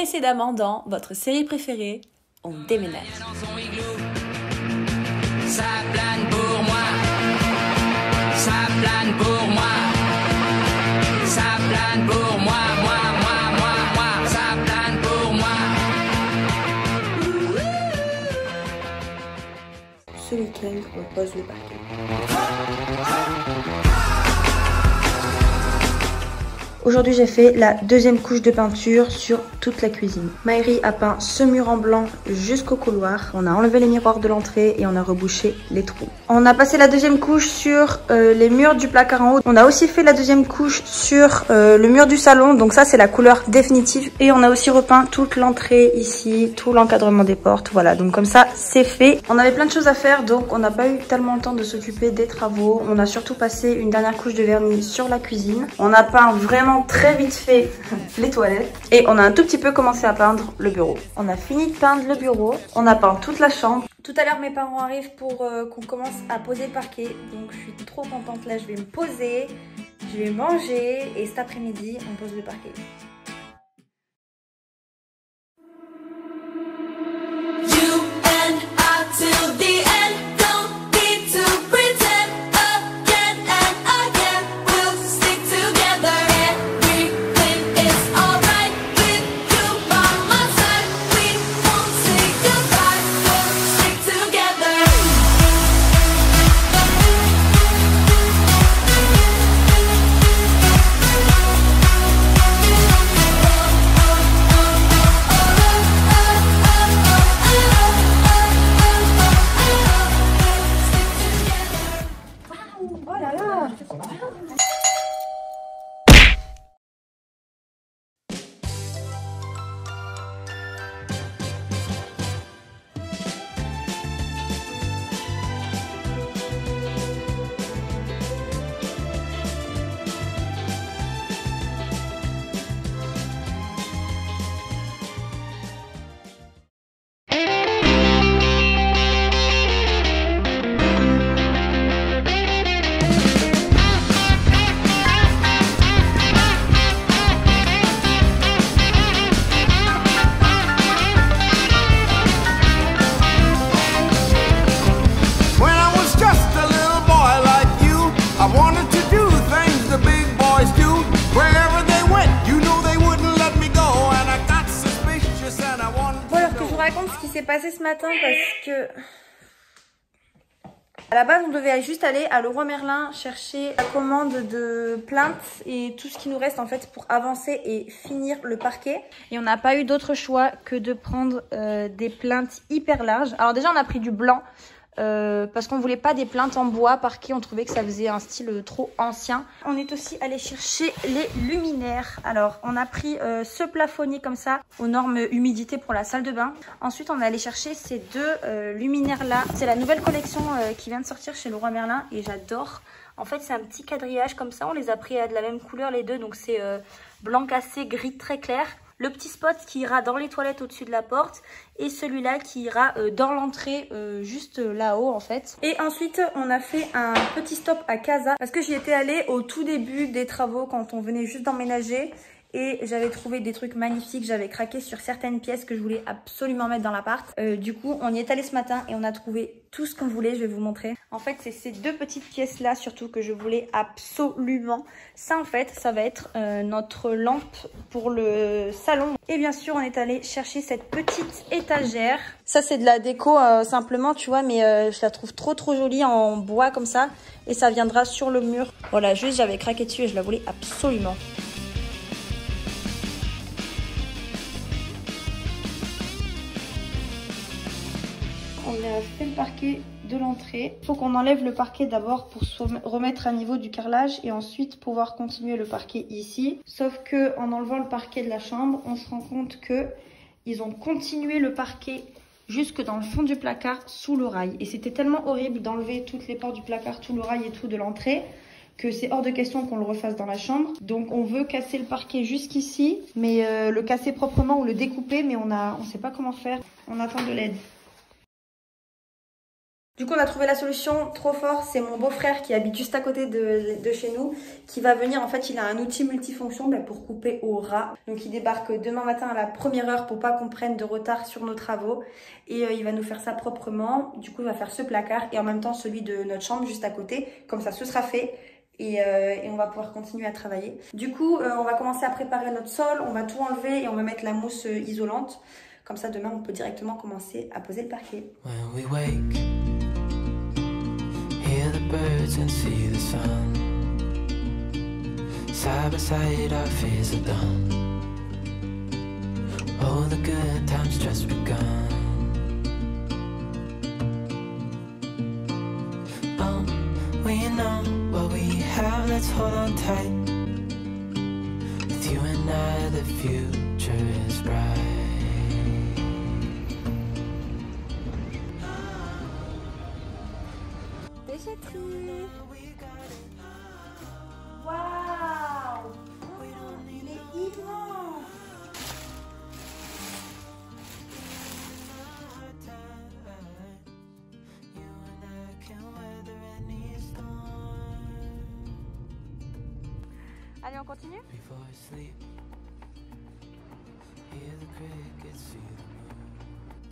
précédemment dans votre série préférée, On déménage. Ça plane pour moi, ça plane pour moi, ça plane pour moi, moi, ça plane pour moi. Ce week-end, on pose le parquet. Aujourd'hui, j'ai fait la deuxième couche de peinture sur toute la cuisine. Maëri a peint ce mur en blanc jusqu'au couloir. On a enlevé les miroirs de l'entrée et on a rebouché les trous. On a passé la deuxième couche sur les murs du placard en haut. On a aussi fait la deuxième couche sur le mur du salon. Donc ça, c'est la couleur définitive. Et on a aussi repeint toute l'entrée ici, tout l'encadrement des portes. Voilà, donc comme ça, c'est fait. On avait plein de choses à faire, donc on n'a pas eu tellement le temps de s'occuper des travaux. On a surtout passé une dernière couche de vernis sur la cuisine. On a peint vraiment très vite fait les toilettes et on a un tout petit peu commencé à peindre le bureau. On a fini de peindre le bureau, on a peint toute la chambre. Tout à l'heure mes parents arrivent pour qu'on commence à poser le parquet, donc je suis trop contente. Là je vais me poser, je vais manger et cet après-midi on pose le parquet. Ce qui s'est passé ce matin parce que à la base on devait juste aller à Leroy Merlin chercher la commande de plaintes et tout ce qui nous reste en fait pour avancer et finir le parquet, et on n'a pas eu d'autre choix que de prendre des plaintes hyper larges. Alors déjà on a pris du blanc parce qu'on voulait pas des plaintes en bois parquet, on trouvait que ça faisait un style trop ancien. On est aussi allé chercher les luminaires. Alors on a pris ce plafonnier comme ça aux normes humidité pour la salle de bain. Ensuite on est allé chercher ces deux luminaires là. C'est la nouvelle collection qui vient de sortir chez Leroy Merlin et j'adore. En fait c'est un petit quadrillage comme ça, on les a pris de la même couleur les deux, donc c'est blanc cassé, gris très clair. Le petit spot qui ira dans les toilettes au-dessus de la porte et celui-là qui ira dans l'entrée juste là-haut en fait. Et ensuite on a fait un petit stop à Casa parce que j'y étais allée au tout début des travaux quand on venait juste d'emménager. Et j'avais trouvé des trucs magnifiques, j'avais craqué sur certaines pièces que je voulais absolument mettre dans l'appart. Du coup, on y est allé ce matin et on a trouvé tout ce qu'on voulait, je vais vous montrer. En fait, c'est ces deux petites pièces-là surtout que je voulais absolument. Ça, en fait, ça va être notre lampe pour le salon. Et bien sûr, on est allé chercher cette petite étagère. Ça, c'est de la déco simplement, tu vois, mais je la trouve trop jolie en bois comme ça. Et ça viendra sur le mur. Voilà, juste j'avais craqué dessus et je la voulais absolument. On a fait le parquet de l'entrée. Il faut qu'on enlève le parquet d'abord pour se remettre à niveau du carrelage et ensuite pouvoir continuer le parquet ici. Sauf que en enlevant le parquet de la chambre, on se rend compte que ils ont continué le parquet jusque dans le fond du placard sous l'oreille. Et c'était tellement horrible d'enlever toutes les portes du placard, tout l'oreille et tout de l'entrée que c'est hors de question qu'on le refasse dans la chambre. Donc on veut casser le parquet jusqu'ici, mais le casser proprement ou le découper, mais on sait pas comment faire. On attend de l'aide. Du coup, on a trouvé la solution trop fort. C'est mon beau-frère qui habite juste à côté de chez nous qui va venir. En fait, il a un outil multifonction pour couper au ras. Donc, il débarque demain matin à la première heure pour pas qu'on prenne de retard sur nos travaux. Et il va nous faire ça proprement. Du coup, il va faire ce placard et en même temps celui de notre chambre juste à côté. Comme ça, ce sera fait. Et on va pouvoir continuer à travailler. Du coup, on va commencer à préparer notre sol. On va tout enlever et on va mettre la mousse isolante. Comme ça, demain, on peut directement commencer à poser le parquet. Hear the birds and see the sun. Side by side our fears are done. Oh, the good times just begun. Oh, we know what we have, let's hold on tight. With you and I the future is bright. Waouh! Il est immense! Allez, on continue?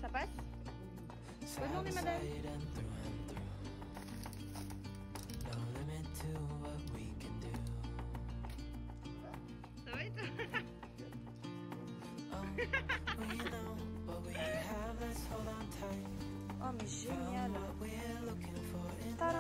Ça passe? Bonne journée, madame! Oh mais génial. Tadam.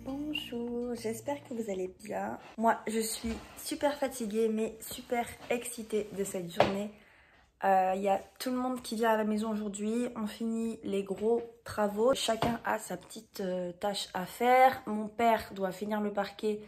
Bonjour, j'espère que vous allez bien. Moi, je suis super fatiguée mais super excitée de cette journée. Il y a tout le monde qui vient à la maison aujourd'hui. On finit les gros travaux. Chacun a sa petite tâche à faire. Mon père doit finir le parquet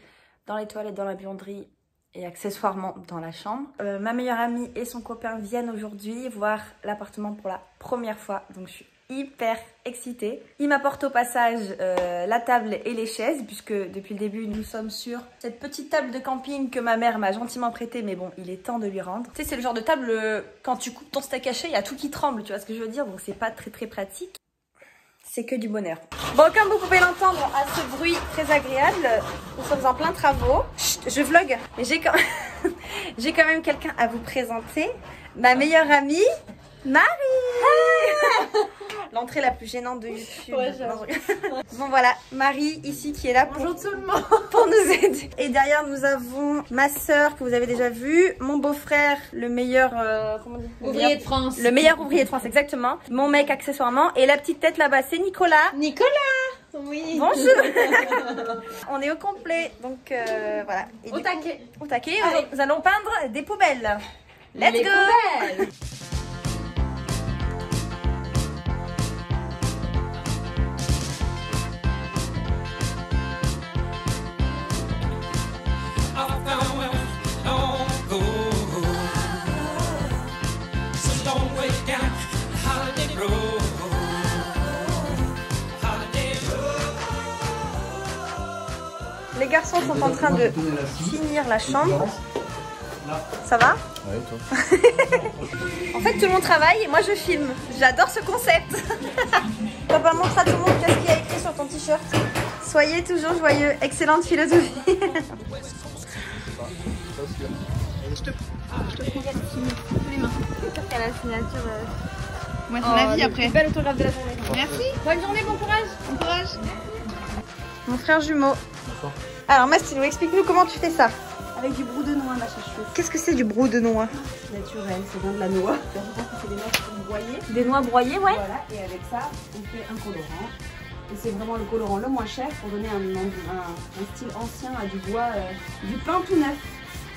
dans les toilettes, dans la buanderie et accessoirement dans la chambre. Ma meilleure amie et son copain viennent aujourd'hui voir l'appartement pour la première fois. Donc je suis hyper excitée. Il m'apporte au passage la table et les chaises puisque depuis le début nous sommes sur cette petite table de camping que ma mère m'a gentiment prêtée, mais bon, il est temps de lui rendre. Tu sais, c'est le genre de table quand tu coupes ton steak haché, il y a tout qui tremble, tu vois ce que je veux dire, donc c'est pas très pratique. C'est que du bonheur. Bon, comme vous pouvez l'entendre à ce bruit très agréable, nous sommes en plein travaux. Chut, je vlog, mais j'ai quand même quelqu'un à vous présenter. Ma meilleure amie, Marie. L'entrée la plus gênante de YouTube. Ouais, bon voilà, Marie ici qui est là pour nous aider. Et derrière nous avons ma soeur que vous avez déjà vue, mon beau-frère, le meilleur ouvrier de France. Le meilleur ouvrier de France, exactement. Mon mec accessoirement. Et la petite tête là-bas, c'est Nicolas. Oui. Bonjour. On est au complet, donc voilà. Et au taquet. Au taquet, nous allons peindre des poubelles. Let's go. Poubelles. Les garçons sont en train de finir la chambre. Ça va? Ouais, toi. En fait, tout le monde travaille et moi je filme. J'adore ce concept. Papa, montre à tout le monde qu'est-ce qu'il y a écrit sur ton t-shirt. Soyez toujours joyeux. Excellente philosophie. Je te prends les mains. J'espère qu'elle a la signature. Moi, c'est ma vie après. Belle autographe de la journée. Merci. Bonne journée, bon courage. Bon courage. Mon frère jumeau. Bonsoir. Alors, Mastilou, explique-nous comment tu fais ça. Avec du brou de noix, ma chouchou. Qu'est-ce que c'est du brou de noix? Naturel, c'est bien de la noix. Je pense que c'est des noix qui sont broyées. Des noix broyées, ouais. Voilà, et avec ça, on fait un colorant. Et c'est vraiment le colorant le moins cher pour donner un style ancien à du bois, du pain tout neuf.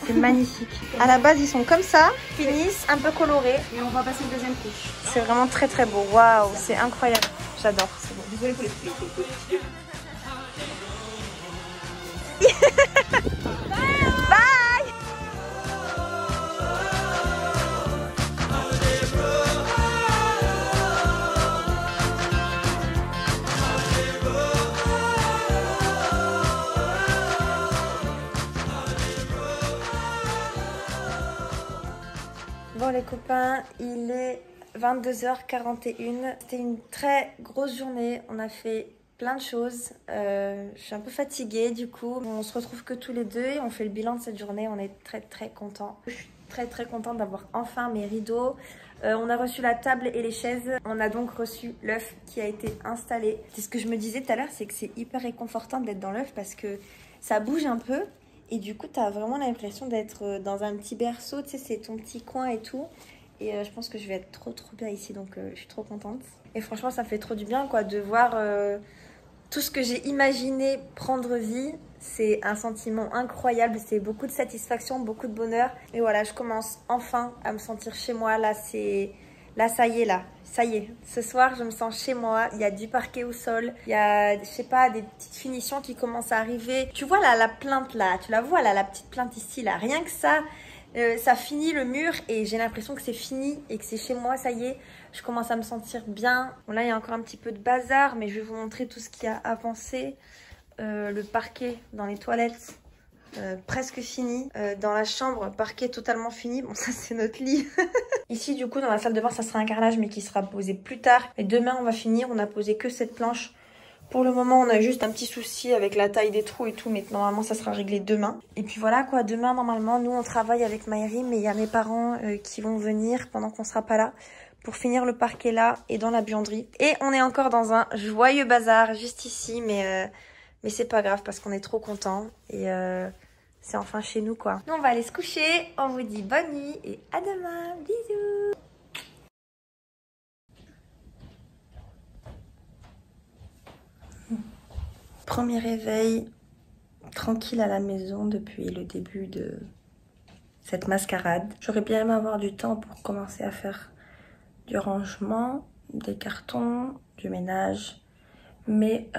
C'est magnifique. À la base, ils sont comme ça, finissent un peu colorés. Et on va passer une deuxième couche. C'est vraiment très beau. Waouh, c'est incroyable. J'adore. C'est beau. Désolée pour les fruits. Bye. Bon les copains, il est 22h41. C'était une très grosse journée. On a fait plein de choses. Je suis un peu fatiguée du coup. On se retrouve que tous les deux et on fait le bilan de cette journée. On est très contents. Je suis très contente d'avoir enfin mes rideaux. On a reçu la table et les chaises. On a donc reçu l'œuf qui a été installé. C'est ce que je me disais tout à l'heure, c'est que c'est hyper réconfortant d'être dans l'œuf parce que ça bouge un peu. Et du coup, tu as vraiment l'impression d'être dans un petit berceau. Tu sais, c'est ton petit coin et tout. Et je pense que je vais être trop bien ici. Donc, je suis trop contente. Et franchement, ça fait trop du bien quoi, de voir tout ce que j'ai imaginé prendre vie. C'est un sentiment incroyable. C'est beaucoup de satisfaction, beaucoup de bonheur. Et voilà, je commence enfin à me sentir chez moi. Là, ça y est, là. Ça y est. Ce soir, je me sens chez moi. Il y a du parquet au sol. Il y a, je sais pas, des petites finitions qui commencent à arriver. Tu vois là, la plainte là. Tu la vois là, la petite plainte ici là. Rien que ça, ça finit le mur et j'ai l'impression que c'est fini et que c'est chez moi. Ça y est, je commence à me sentir bien. Bon, là, il y a encore un petit peu de bazar, mais je vais vous montrer tout ce qui a avancé. Le parquet dans les toilettes. Presque fini. Dans la chambre, parquet totalement fini. Bon, ça c'est notre lit. Ici du coup dans la salle de bain ça sera un carrelage mais qui sera posé plus tard. Et demain on va finir, on a posé que cette planche. Pour le moment on a juste un petit souci avec la taille des trous et tout, mais normalement ça sera réglé demain. Et puis voilà quoi, demain normalement nous on travaille avec Maëri, mais il y a mes parents qui vont venir pendant qu'on sera pas là pour finir le parquet là et dans la buanderie. Et on est encore dans un joyeux bazar juste ici, mais c'est pas grave parce qu'on est trop contents et c'est enfin chez nous quoi. Nous on va aller se coucher, on vous dit bonne nuit et à demain, bisous. Premier réveil tranquille à la maison depuis le début de cette mascarade. J'aurais bien aimé avoir du temps pour commencer à faire du rangement, des cartons, du ménage. Mais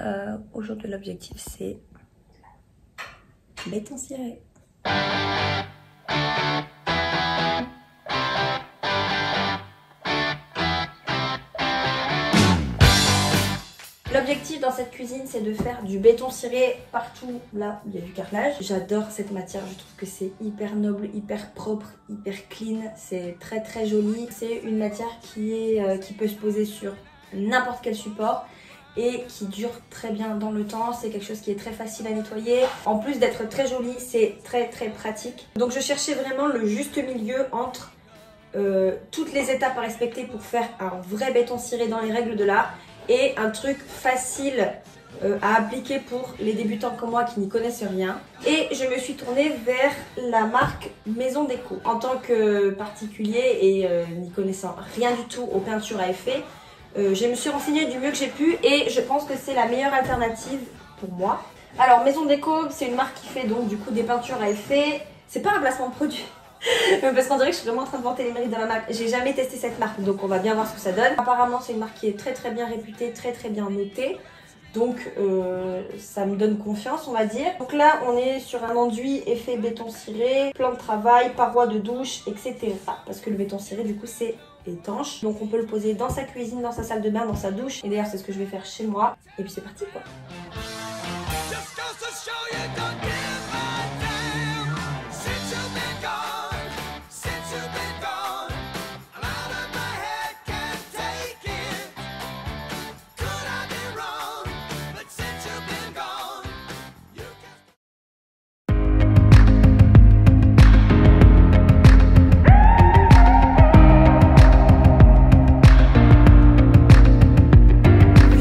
aujourd'hui l'objectif c'est béton ciré. L'objectif dans cette cuisine c'est de faire du béton ciré partout là où il y a du carrelage. J'adore cette matière, je trouve que c'est hyper noble, hyper propre, hyper clean, c'est très joli. C'est une matière qui peut se poser sur n'importe quel support et qui dure très bien dans le temps. C'est quelque chose qui est très facile à nettoyer. En plus d'être très joli, c'est très pratique. Donc je cherchais vraiment le juste milieu entre toutes les étapes à respecter pour faire un vrai béton ciré dans les règles de l'art et un truc facile à appliquer pour les débutants comme moi qui n'y connaissent rien. Et je me suis tournée vers la marque Maison Déco. En tant que particulier et n'y connaissant rien du tout aux peintures à effet, je me suis renseignée du mieux que j'ai pu et je pense que c'est la meilleure alternative pour moi. Alors Maison Déco, c'est une marque qui fait donc du coup des peintures à effet. C'est pas un placement de produit. Parce qu'on dirait que je suis vraiment en train de vanter les mérites de ma marque. J'ai jamais testé cette marque donc on va bien voir ce que ça donne. Apparemment c'est une marque qui est très bien réputée, très bien notée. Donc ça me donne confiance on va dire. Donc là on est sur un enduit effet béton ciré, plan de travail, parois de douche, etc. Parce que le béton ciré du coup c'est étanche. Donc on peut le poser dans sa cuisine, dans sa salle de bain, dans sa douche. Et d'ailleurs c'est ce que je vais faire chez moi. Et puis c'est parti quoi.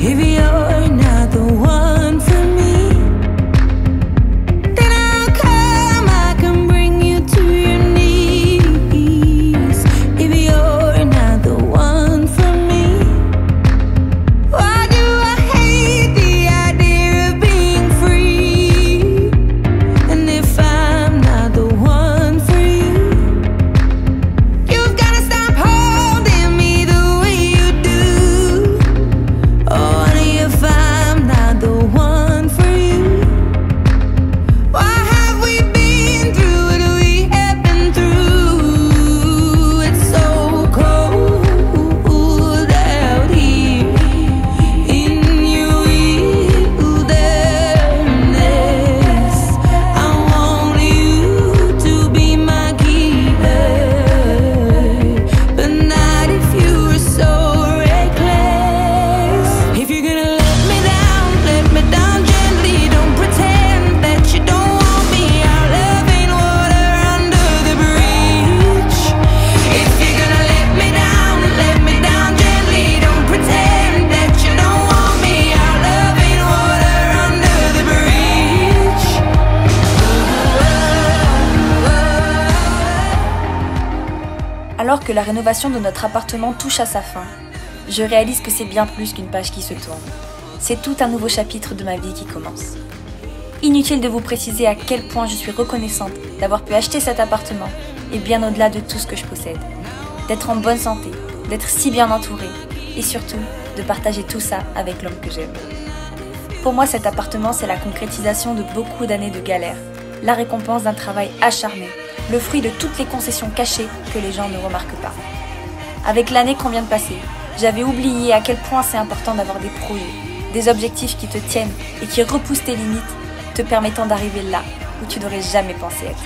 If you're not the one for que la rénovation de notre appartement touche à sa fin, je réalise que c'est bien plus qu'une page qui se tourne. C'est tout un nouveau chapitre de ma vie qui commence. Inutile de vous préciser à quel point je suis reconnaissante d'avoir pu acheter cet appartement et bien au-delà de tout ce que je possède. D'être en bonne santé, d'être si bien entourée et surtout de partager tout ça avec l'homme que j'aime. Pour moi, cet appartement, c'est la concrétisation de beaucoup d'années de galère, la récompense d'un travail acharné, le fruit de toutes les concessions cachées que les gens ne remarquent pas. Avec l'année qu'on vient de passer, j'avais oublié à quel point c'est important d'avoir des projets, des objectifs qui te tiennent et qui repoussent tes limites, te permettant d'arriver là où tu n'aurais jamais pensé être.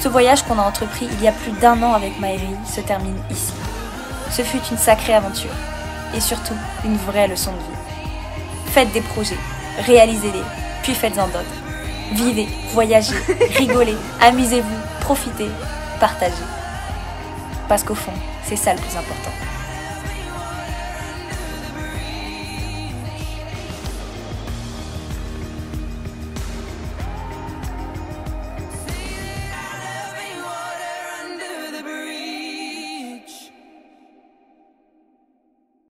Ce voyage qu'on a entrepris il y a plus d'1 an avec Maëri se termine ici. Ce fut une sacrée aventure et surtout une vraie leçon de vie. Faites des projets, réalisez-les, puis faites-en d'autres. Vivez, voyagez, rigolez, amusez-vous, profitez, partagez. Parce qu'au fond, c'est ça le plus important.